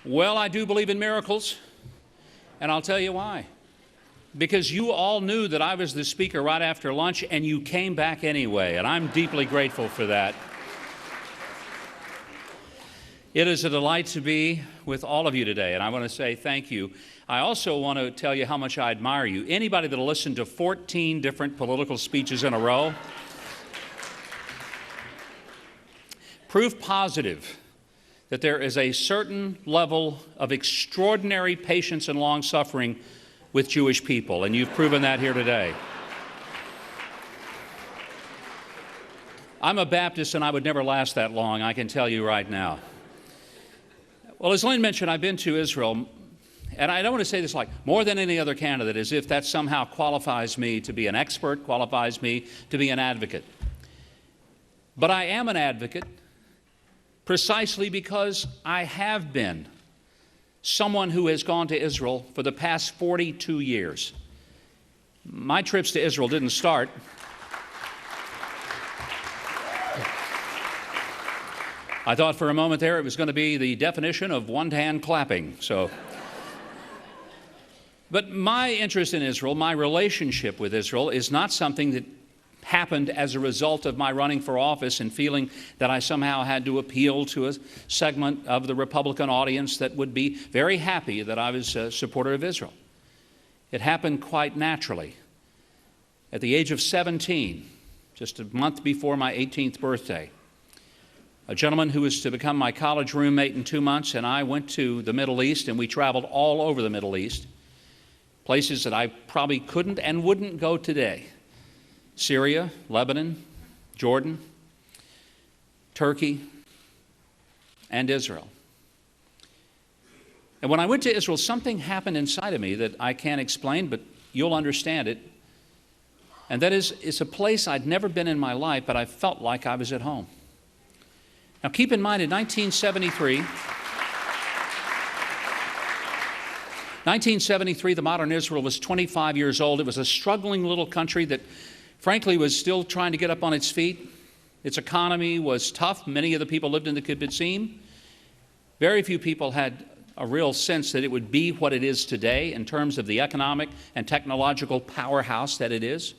Well, I do believe in miracles, and I'll tell you why. Because you all knew that I was the speaker right after lunch, and you came back anyway, and I'm deeply grateful for that. It is a delight to be with all of you today, and I want to say thank you. I also want to tell you how much I admire you. Anybody that'll listen to 14 different political speeches in a row, proof positive that there is a certain level of extraordinary patience and long-suffering with Jewish people, and you've proven that here today. I'm a Baptist, and I would never last that long, I can tell you right now. Well, as Lynn mentioned, I've been to Israel, and I don't want to say this like more than any other candidate, as if that somehow qualifies me to be an expert, qualifies me to be an advocate. But I am an advocate precisely because I have been someone who has gone to Israel for the past 42 years. My trips to Israel didn't start I thought for a moment there it was going to be the definition of one-hand clapping. But my interest in Israel, my relationship with Israel, is not something that happened as a result of my running for office and feeling that I somehow had to appeal to a segment of the Republican audience that would be very happy that I was a supporter of Israel. It happened quite naturally. At the age of 17, just a month before my 18th birthday, a gentleman who was to become my college roommate in 2 months and I went to the Middle East, and we traveled all over the Middle East, places that I probably couldn't and wouldn't go today. Syria, Lebanon, Jordan, Turkey, and Israel. And when I went to Israel, something happened inside of me that I can't explain, but you'll understand it. And that is, it's a place I'd never been in my life, but I felt like I was at home. Now keep in mind, in 1973, the modern Israel was 25 years old. It was a struggling little country that frankly was still trying to get up on its feet. Its economy was tough. Many of the people lived in the kibbutzim. Very few people had a real sense that it would be what it is today in terms of the economic and technological powerhouse that it is.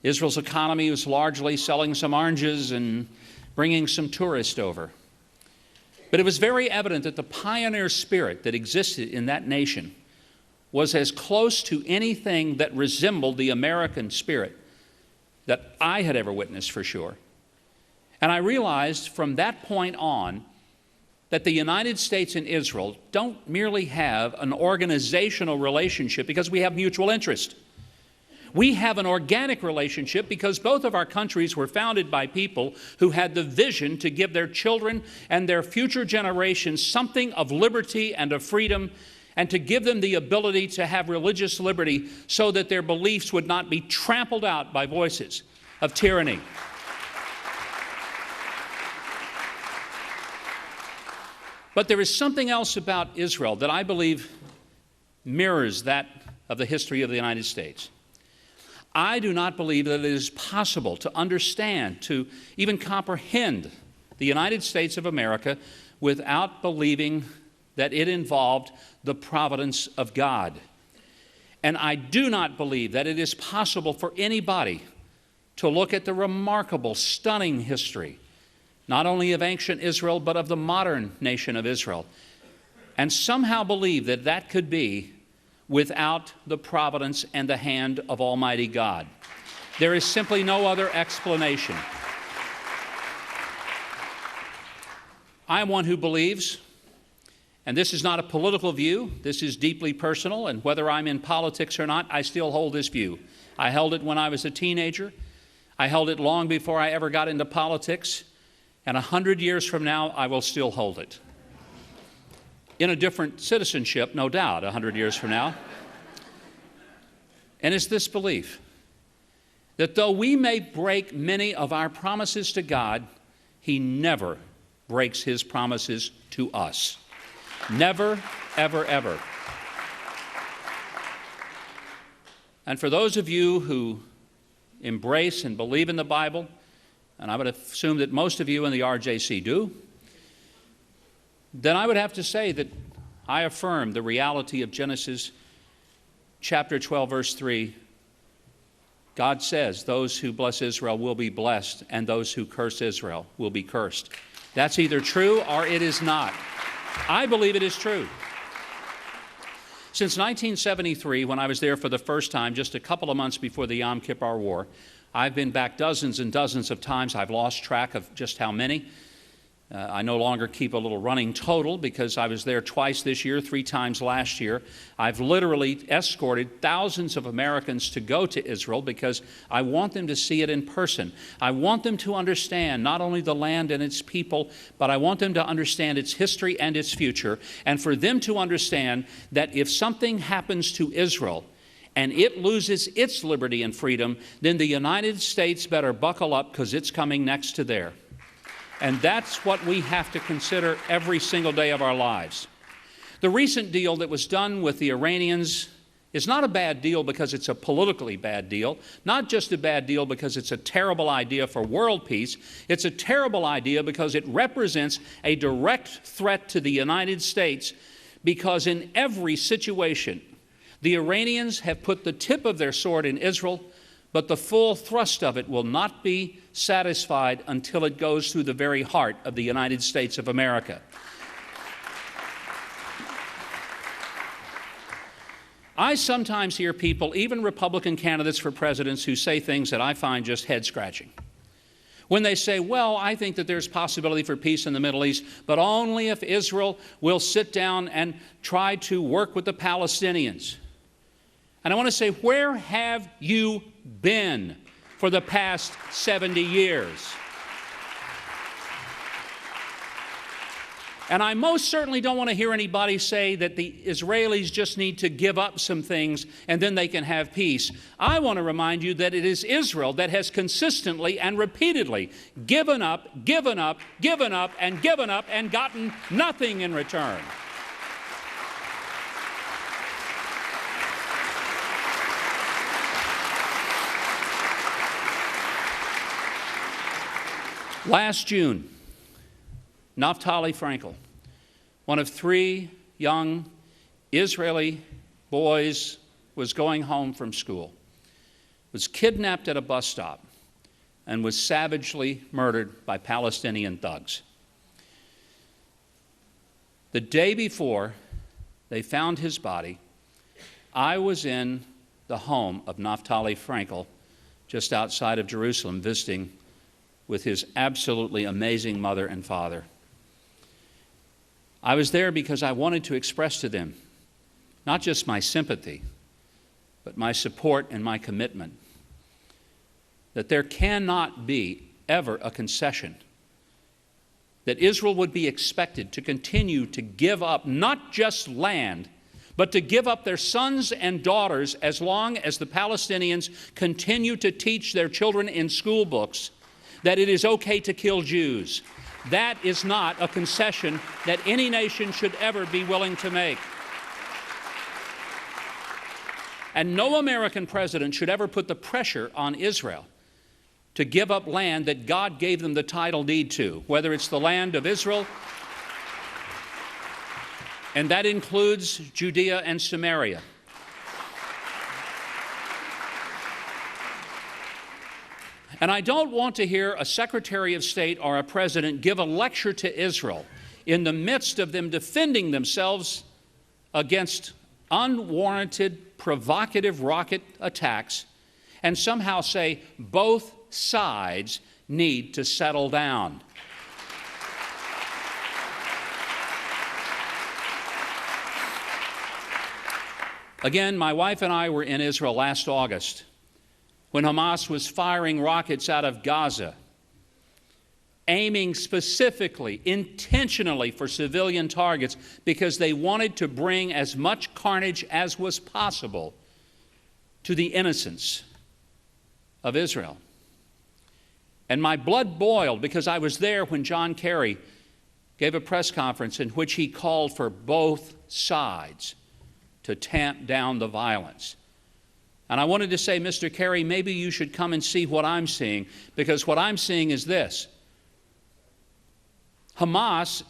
Israel's economy was largely selling some oranges and bringing some tourists over. But it was very evident that the pioneer spirit that existed in that nation was as close to anything that resembled the American spirit that I had ever witnessed, for sure. And I realized from that point on that the United States and Israel don't merely have an organizational relationship because we have mutual interest. We have an organic relationship because both of our countries were founded by people who had the vision to give their children and their future generations something of liberty and of freedom, and to give them the ability to have religious liberty so that their beliefs would not be trampled out by voices of tyranny. But there is something else about Israel that I believe mirrors that of the history of the United States. I do not believe that it is possible to understand, to even comprehend the United States of America without believing that it involved the providence of God. And I do not believe that it is possible for anybody to look at the remarkable, stunning history, not only of ancient Israel, but of the modern nation of Israel, and somehow believe that that could be without the providence and the hand of Almighty God. There is simply no other explanation. I am one who believes, and this is not a political view, this is deeply personal, and whether I'm in politics or not, I still hold this view. I held it when I was a teenager. I held it long before I ever got into politics, and 100 years from now, I will still hold it. In a different citizenship, no doubt, 100 years from now. And it's this belief that though we may break many of our promises to God, He never breaks His promises to us. Never, ever, ever. And for those of you who embrace and believe in the Bible, and I would assume that most of you in the RJC do, then I would have to say that I affirm the reality of Genesis chapter 12, verse 3. God says those who bless Israel will be blessed, and those who curse Israel will be cursed. That's either true or it is not. I believe it is true. Since 1973, when I was there for the first time, just a couple of months before the Yom Kippur War, I've been back dozens and dozens of times. I've lost track of just how many. I no longer keep a little running total because I was there twice this year, 3 times last year. I've literally escorted thousands of Americans to go to Israel because I want them to see it in person. I want them to understand not only the land and its people, but I want them to understand its history and its future, and for them to understand that if something happens to Israel and it loses its liberty and freedom, then the United States better buckle up because it's coming next to there. And that's what we have to consider every single day of our lives. The recent deal that was done with the Iranians is not a bad deal because it's a politically bad deal, not just a bad deal because it's a terrible idea for world peace. It's a terrible idea because it represents a direct threat to the United States, because in every situation, the Iranians have put the tip of their sword in Israel, but the full thrust of it will not be satisfied until it goes through the very heart of the United States of America. I sometimes hear people, even Republican candidates for presidents, who say things that I find just head-scratching. When they say, well, I think that there's possibility for peace in the Middle East, but only if Israel will sit down and try to work with the Palestinians. And I want to say, where have you been for the past 70 years? And I most certainly don't want to hear anybody say that the Israelis just need to give up some things and then they can have peace. I want to remind you that it is Israel that has consistently and repeatedly given up, given up, given up, and given up, and gotten nothing in return. Last June, Naftali Frankel, one of 3 young Israeli boys, was going home from school, was kidnapped at a bus stop, and was savagely murdered by Palestinian thugs. The day before they found his body, I was in the home of Naftali Frankel, just outside of Jerusalem, visiting with his absolutely amazing mother and father. I was there because I wanted to express to them not just my sympathy, but my support and my commitment that there cannot be ever a concession, that Israel would be expected to continue to give up not just land, but to give up their sons and daughters as long as the Palestinians continue to teach their children in school books that it is okay to kill Jews. That is not a concession that any nation should ever be willing to make. And no American president should ever put the pressure on Israel to give up land that God gave them the title deed to, whether it's the land of Israel, and that includes Judea and Samaria. And I don't want to hear a Secretary of State or a president give a lecture to Israel in the midst of them defending themselves against unwarranted, provocative rocket attacks and somehow say both sides need to settle down. Again, my wife and I were in Israel last August when Hamas was firing rockets out of Gaza, aiming specifically, intentionally for civilian targets because they wanted to bring as much carnage as was possible to the innocents of Israel. And my blood boiled because I was there when John Kerry gave a press conference in which he called for both sides to tamp down the violence. And I wanted to say, Mr. Kerry, maybe you should come and see what I'm seeing, because what I'm seeing is this. Hamas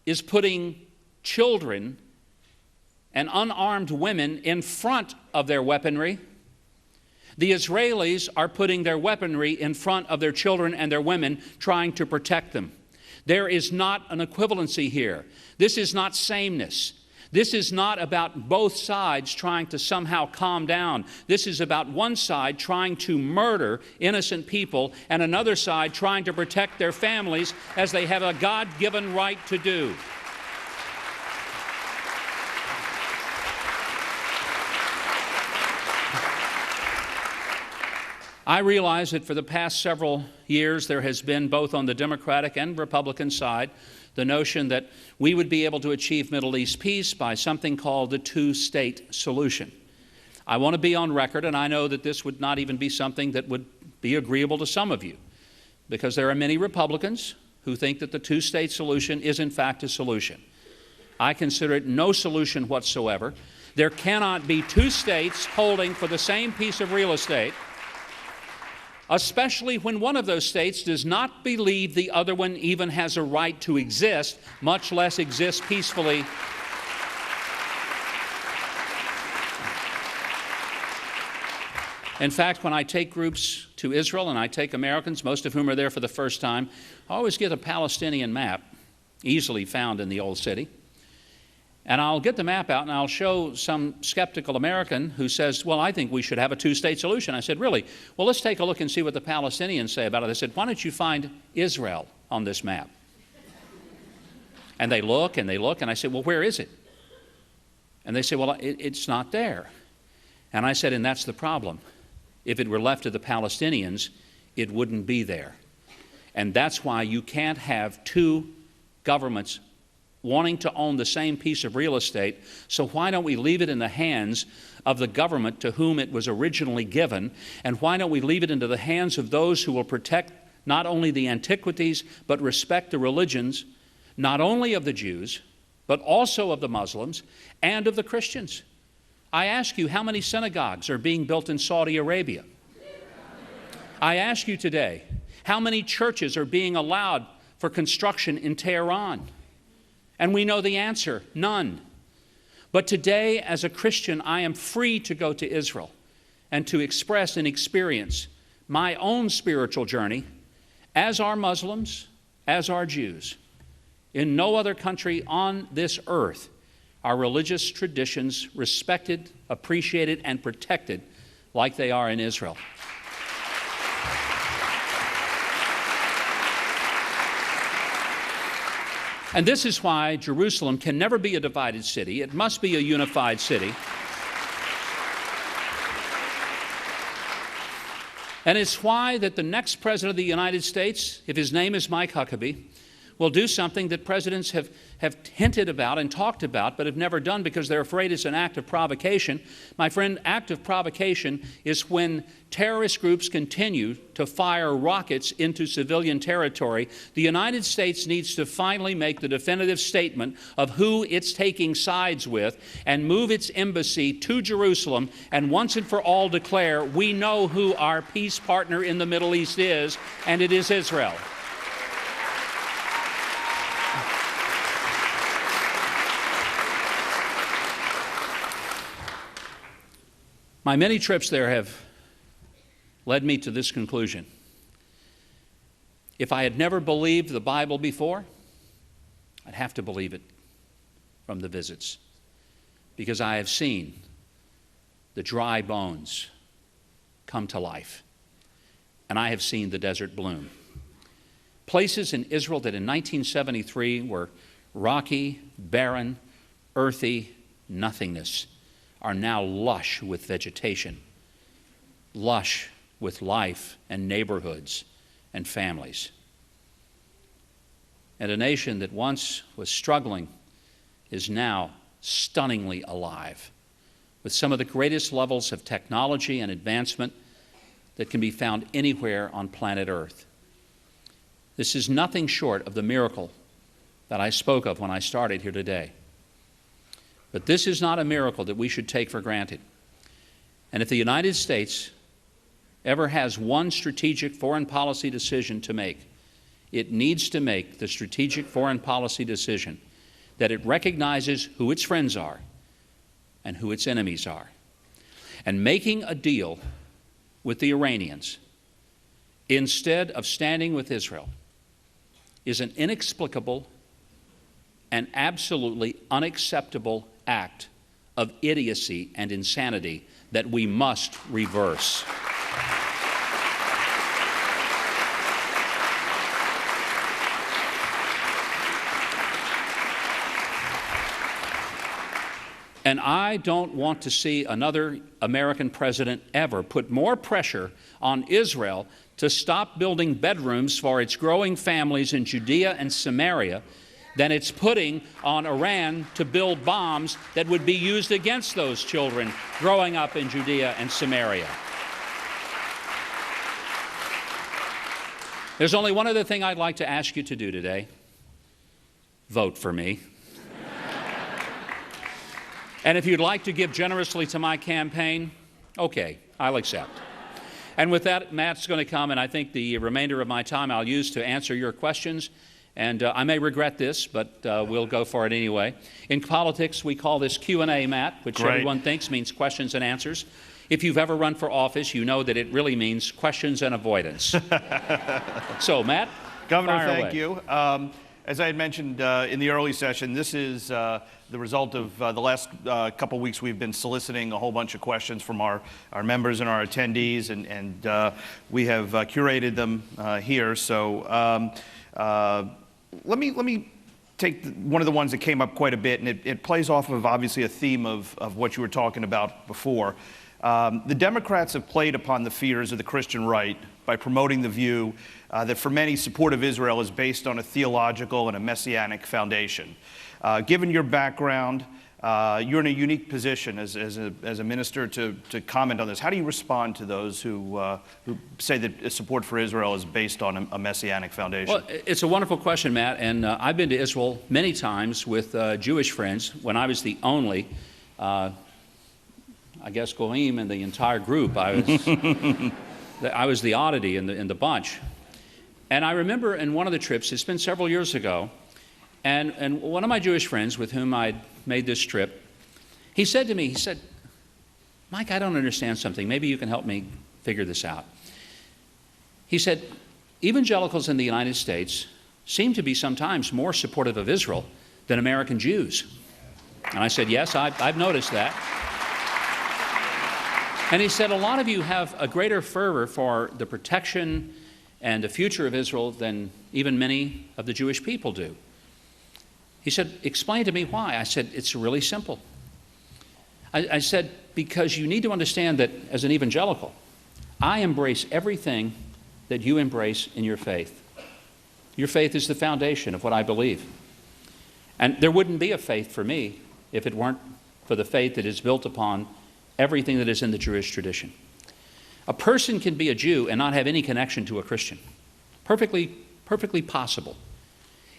is putting children and unarmed women in front of their weaponry. The Israelis are putting their weaponry in front of their children and their women, trying to protect them. There is not an equivalency here. This is not sameness. This is not about both sides trying to somehow calm down. This is about one side trying to murder innocent people and another side trying to protect their families as they have a God-given right to do. I realize that for the past several years there has been, both on the Democratic and Republican side, the notion that we would be able to achieve Middle East peace by something called the two-state solution. I want to be on record, and I know that this would not even be something that would be agreeable to some of you, because there are many Republicans who think that the two-state solution is in fact a solution. I consider it no solution whatsoever. There cannot be two states holding for the same piece of real estate, especially when one of those states does not believe the other one even has a right to exist, much less exist peacefully. In fact, when I take groups to Israel, and I take Americans, most of whom are there for the first time, I always get a Palestinian map, easily found in the old city. And I'll get the map out and I'll show some skeptical American who says, well, I think we should have a two-state solution. I said, really? Well, let's take a look and see what the Palestinians say about it. They said, why don't you find Israel on this map? And they look, and I said, well, where is it? And they say, well, it's not there. And I said, and that's the problem. If it were left to the Palestinians, it wouldn't be there. And that's why you can't have two governments wanting to own the same piece of real estate. So why don't we leave it in the hands of the government to whom it was originally given? And why don't we leave it into the hands of those who will protect not only the antiquities, but respect the religions, not only of the Jews, but also of the Muslims and of the Christians? I ask you, how many synagogues are being built in Saudi Arabia? I ask you today, how many churches are being allowed for construction in Tehran? And we know the answer, none. But today, as a Christian, I am free to go to Israel and to express and experience my own spiritual journey, as are Muslims, as are Jews. In no other country on this earth are religious traditions respected, appreciated, and protected like they are in Israel. And this is why Jerusalem can never be a divided city. It must be a unified city. And it's why that the next President of the United States, if his name is Mike Huckabee, will do something that presidents have hinted about and talked about but have never done because they're afraid it's an act of provocation. My friend, act of provocation is when terrorist groups continue to fire rockets into civilian territory. The United States needs to finally make the definitive statement of who it's taking sides with and move its embassy to Jerusalem and once and for all declare, we know who our peace partner in the Middle East is, and it is Israel. My many trips there have led me to this conclusion. If I had never believed the Bible before, I'd have to believe it from the visits, because I have seen the dry bones come to life, and I have seen the desert bloom. Places in Israel that in 1973 were rocky, barren, earthy nothingness are now lush with vegetation, lush with life and neighborhoods and families. And a nation that once was struggling is now stunningly alive, with some of the greatest levels of technology and advancement that can be found anywhere on planet Earth. This is nothing short of the miracle that I spoke of when I started here today. But this is not a miracle that we should take for granted. And if the United States ever has one strategic foreign policy decision to make, it needs to make the strategic foreign policy decision that it recognizes who its friends are and who its enemies are. And making a deal with the Iranians instead of standing with Israel is an inexplicable and absolutely unacceptable act of idiocy and insanity that we must reverse. And I don't want to see another American president ever put more pressure on Israel to stop building bedrooms for its growing families in Judea and Samaria than it's putting on Iran to build bombs that would be used against those children growing up in Judea and Samaria. There's only one other thing I'd like to ask you to do today. Vote for me. And if you'd like to give generously to my campaign, okay, I'll accept. And with that, Matt's going to come, and I think the remainder of my time I'll use to answer your questions. And I may regret this, but we'll go for it anyway. In politics, we call this Q&A, Matt, which everyone thinks means questions and answers. If you've ever run for office, you know that it really means questions and avoidance. So, Matt, Governor, fire thank away. you. As I had mentioned in the early session, this is the result of the last couple weeks we've been soliciting a whole bunch of questions from our members and our attendees, and we have curated them here. So let me take one of the ones that came up quite a bit, and it plays off of obviously a theme of what you were talking about before. The Democrats have played upon the fears of the Christian right by promoting the view that for many, support of Israel is based on a theological and a messianic foundation. Given your background, you're in a unique position as a minister to comment on this. How do you respond to those who say that support for Israel is based on a messianic foundation? Well, it's a wonderful question, Matt, and I've been to Israel many times with Jewish friends when I was the only I guess Goyim in the entire group. I was the oddity in the bunch. And I remember in one of the trips, it's been several years ago, and one of my Jewish friends with whom I'd made this trip, he said to me, he said, Mike, I don't understand something. Maybe you can help me figure this out. He said, evangelicals in the United States seem to be sometimes more supportive of Israel than American Jews. And I said, yes, I've noticed that. And he said, a lot of you have a greater fervor for the protection and the future of Israel than even many of the Jewish people do. He said, explain to me why. I said, it's really simple. I said, because you need to understand that as an evangelical, I embrace everything that you embrace in your faith. Your faith is the foundation of what I believe. And there wouldn't be a faith for me if it weren't for the faith that is built upon everything that is in the Jewish tradition. A person can be a Jew and not have any connection to a Christian. Perfectly possible.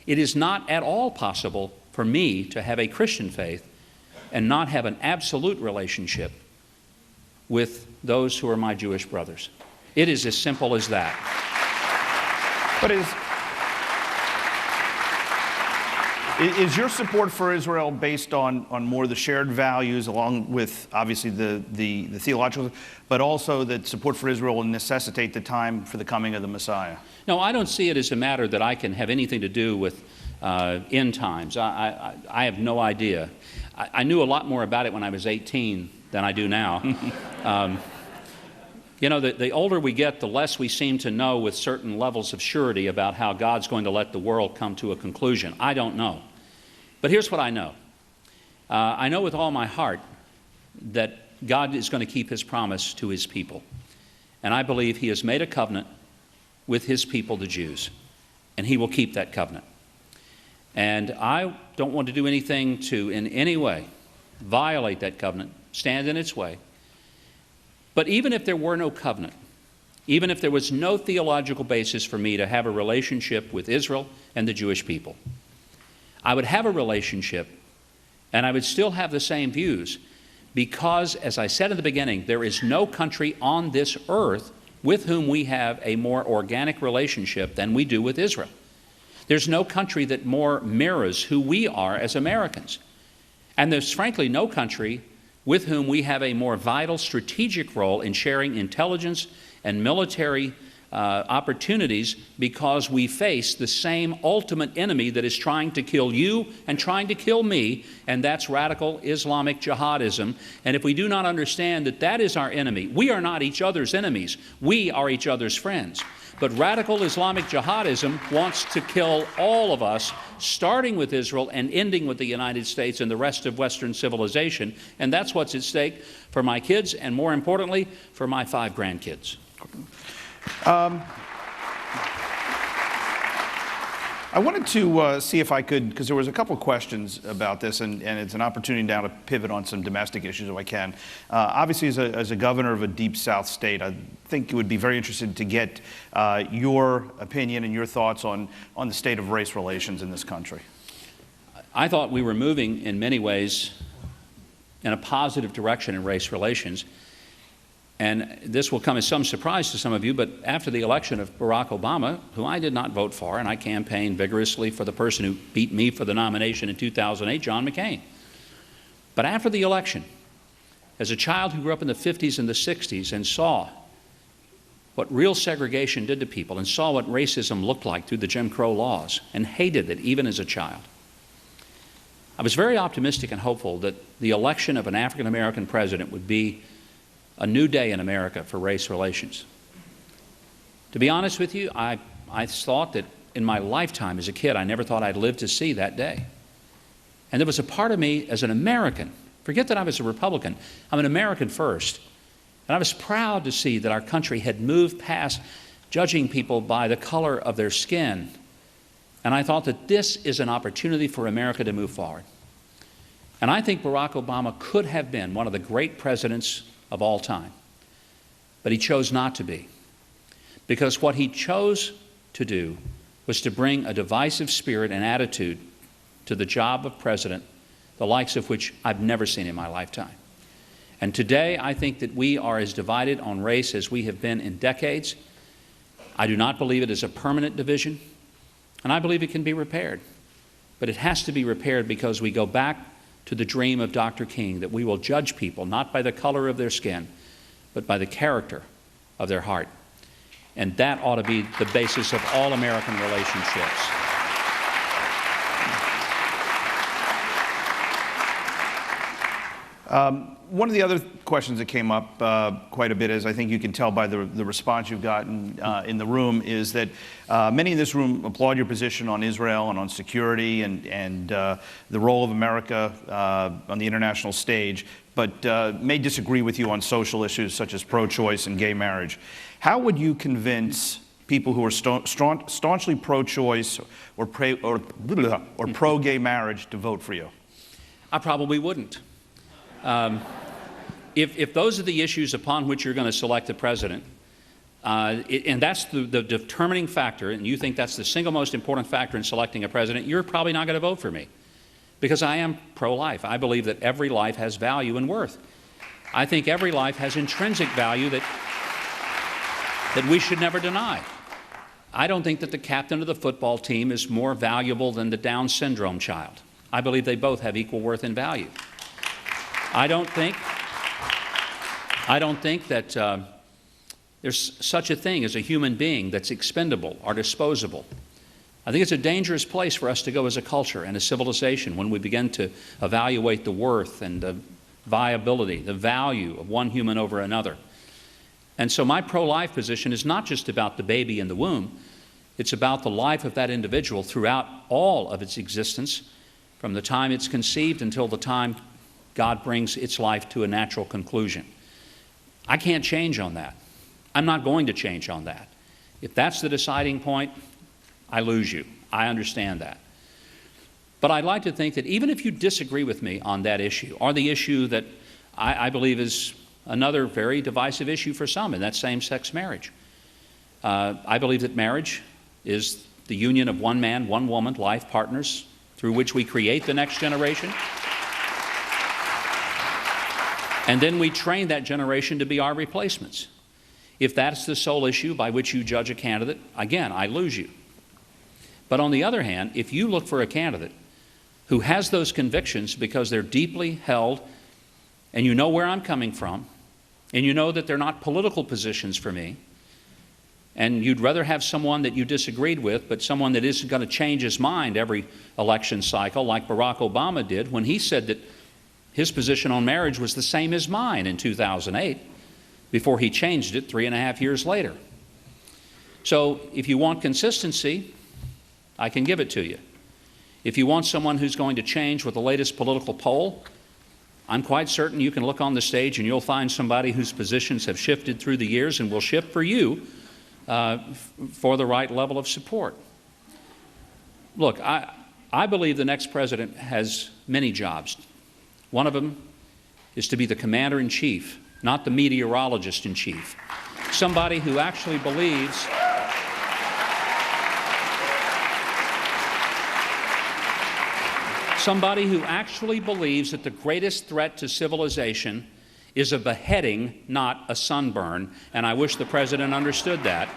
It is not at all possible for me to have a Christian faith and not have an absolute relationship with those who are my Jewish brothers. It is as simple as that. But is your support for Israel based on more the shared values, along with obviously the theological, but also that support for Israel will necessitate the time for the coming of the Messiah? No, I don't see it as a matter that I can have anything to do with end times. I have no idea. I knew a lot more about it when I was 18 than I do now. You know, the older we get, the less we seem to know with certain levels of surety about how God's going to let the world come to a conclusion. I don't know. But here's what I know. I know with all my heart that God is going to keep his promise to his people. And I believe he has made a covenant with his people, the Jews. And he will keep that covenant. And I don't want to do anything to, in any way, violate that covenant, stand in its way. But even if there were no covenant, even if there was no theological basis for me to have a relationship with Israel and the Jewish people, I would have a relationship and I would still have the same views because, as I said in the beginning, there is no country on this earth with whom we have a more organic relationship than we do with Israel. There's no country that more mirrors who we are as Americans. And there's frankly no country with whom we have a more vital strategic role in sharing intelligence and military opportunities, because we face the same ultimate enemy that is trying to kill you and trying to kill me, and that's radical Islamic jihadism. And if we do not understand that that is our enemy, we are not each other's enemies, we are each other's friends. But radical Islamic jihadism wants to kill all of us, starting with Israel and ending with the United States and the rest of Western civilization. And that's what's at stake for my kids, and more importantly, for my 5 grandkids. I wanted to see if I could, because there was a couple of questions about this, and it's an opportunity now to pivot on some domestic issues if I can. Obviously, as a governor of a deep South state, I think it would be very interested to get your opinion and your thoughts on the state of race relations in this country. I thought we were moving in many ways in a positive direction in race relations. And this will come as some surprise to some of you, but after the election of Barack Obama, who I did not vote for, and I campaigned vigorously for the person who beat me for the nomination in 2008, John McCain. But after the election, as a child who grew up in the 50s and the 60s and saw what real segregation did to people and saw what racism looked like through the Jim Crow laws and hated it even as a child, I was very optimistic and hopeful that the election of an African American president would be a new day in America for race relations. To be honest with you, I thought that in my lifetime as a kid, I never thought I'd live to see that day. And there was a part of me as an American, forget that I was a Republican, I'm an American first, and I was proud to see that our country had moved past judging people by the color of their skin. And I thought that this is an opportunity for America to move forward. And I think Barack Obama could have been one of the great presidents of all time. But he chose not to be. Because what he chose to do was to bring a divisive spirit and attitude to the job of president, the likes of which I've never seen in my lifetime. And today, I think that we are as divided on race as we have been in decades. I do not believe it is a permanent division, and I believe it can be repaired. But it has to be repaired because we go back to the dream of Dr. King, that we will judge people not by the color of their skin, but by the character of their heart. And that ought to be the basis of all American relationships. One of the other questions that came up quite a bit, as I think you can tell by the response you've gotten in the room, is that many in this room applaud your position on Israel and on security and the role of America on the international stage, but may disagree with you on social issues such as pro-choice and gay marriage. How would you convince people who are staunchly pro-choice or pro-gay marriage to vote for you? I probably wouldn't. If those are the issues upon which you're going to select a president, and that's the determining factor, and you think that's the single most important factor in selecting a president, you're probably not going to vote for me. Because I am pro-life. I believe that every life has value and worth. I think every life has intrinsic value that we should never deny. I don't think that the captain of the football team is more valuable than the Down syndrome child. I believe they both have equal worth and value. I don't think that there's such a thing as a human being that's expendable or disposable. I think it's a dangerous place for us to go as a culture and a civilization when we begin to evaluate the worth and the viability, the value of one human over another. And so my pro-life position is not just about the baby in the womb. It's about the life of that individual throughout all of its existence, from the time it's conceived until the time God brings its life to a natural conclusion. I can't change on that. I'm not going to change on that. If that's the deciding point, I lose you. I understand that. But I'd like to think that even if you disagree with me on that issue, or the issue that I believe is another very divisive issue for some, and that's same-sex marriage. I believe that marriage is the union of one man, one woman, life partners, through which we create the next generation. And then we train that generation to be our replacements. If that's the sole issue by which you judge a candidate, again, I lose you. But on the other hand, if you look for a candidate who has those convictions because they're deeply held, and you know where I'm coming from, and you know that they're not political positions for me, and you'd rather have someone that you disagreed with, but someone that isn't going to change his mind every election cycle like Barack Obama did when he said that his position on marriage was the same as mine in 2008 before he changed it 3.5 years later. So if you want consistency, I can give it to you. If you want someone who's going to change with the latest political poll, I'm quite certain you can look on the stage and you'll find somebody whose positions have shifted through the years and will shift for you for the right level of support. Look, I believe the next president has many jobs. One of them is to be the commander-in-chief, not the meteorologist-in-chief. Somebody who actually believes that the greatest threat to civilization is a beheading, not a sunburn, and I wish the president understood that.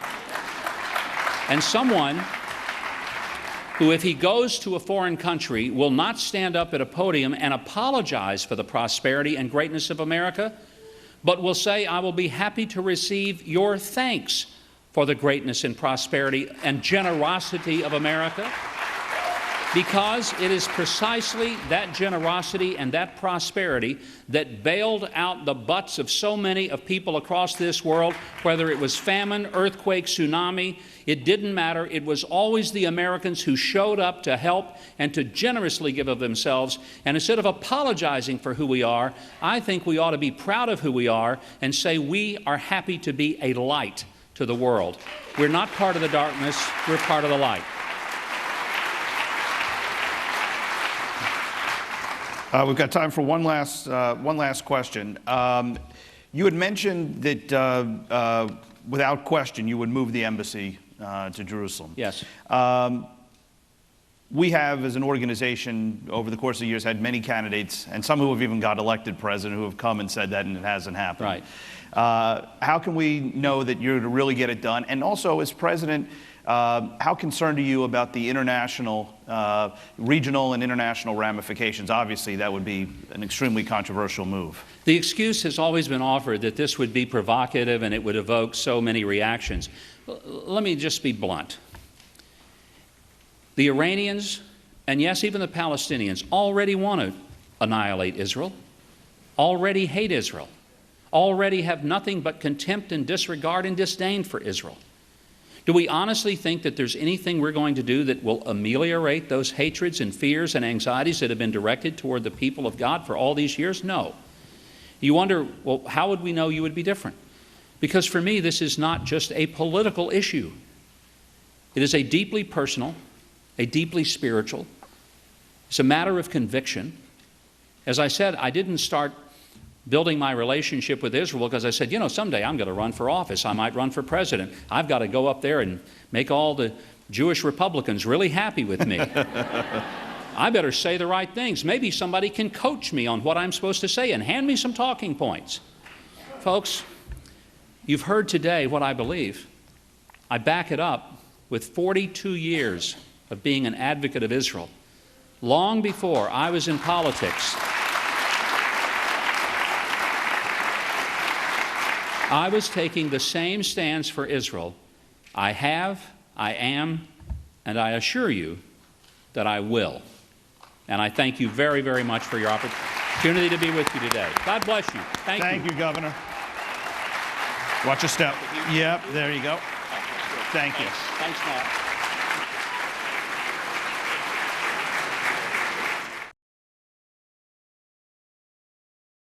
And someone who, if he goes to a foreign country, will not stand up at a podium and apologize for the prosperity and greatness of America, but will say, I will be happy to receive your thanks for the greatness and prosperity and generosity of America, because it is precisely that generosity and that prosperity that bailed out the butts of so many of people across this world, whether it was famine, earthquake, tsunami. It didn't matter. It was always the Americans who showed up to help and to generously give of themselves. And instead of apologizing for who we are, I think we ought to be proud of who we are and say we are happy to be a light to the world. We're not part of the darkness. We're part of the light. We've got time for one last question. You had mentioned that without question you would move the embassy to Jerusalem. Yes. We have, as an organization, over the course of the years, had many candidates, and some who have even got elected president, who have come and said that, and it hasn't happened. Right. How can we know that you're to really get it done? And also, as president, how concerned are you about the international, regional and international ramifications? Obviously, that would be an extremely controversial move. The excuse has always been offered that this would be provocative and it would evoke so many reactions. Let me just be blunt. The Iranians, and yes, even the Palestinians, already want to annihilate Israel, already hate Israel, already have nothing but contempt and disregard and disdain for Israel. Do we honestly think that there's anything we're going to do that will ameliorate those hatreds and fears and anxieties that have been directed toward the people of God for all these years? No. You wonder, well, how would we know you would be different? Because for me, this is not just a political issue. It is a deeply personal, a deeply spiritual. It's a matter of conviction. As I said, I didn't start building my relationship with Israel because I said, you know, someday I'm going to run for office. I might run for president. I've got to go up there and make all the Jewish Republicans really happy with me. I better say the right things. Maybe somebody can coach me on what I'm supposed to say and hand me some talking points. Folks, you've heard today what I believe. I back it up with 42 years of being an advocate of Israel. Long before I was in politics, I was taking the same stance for Israel. I have, I am, and I assure you that I will. And I thank you very, very much for your opportunity to be with you today. God bless you. Thank you, Governor. Watch your step. Yep, there you go. Thank you. Thanks, Matt.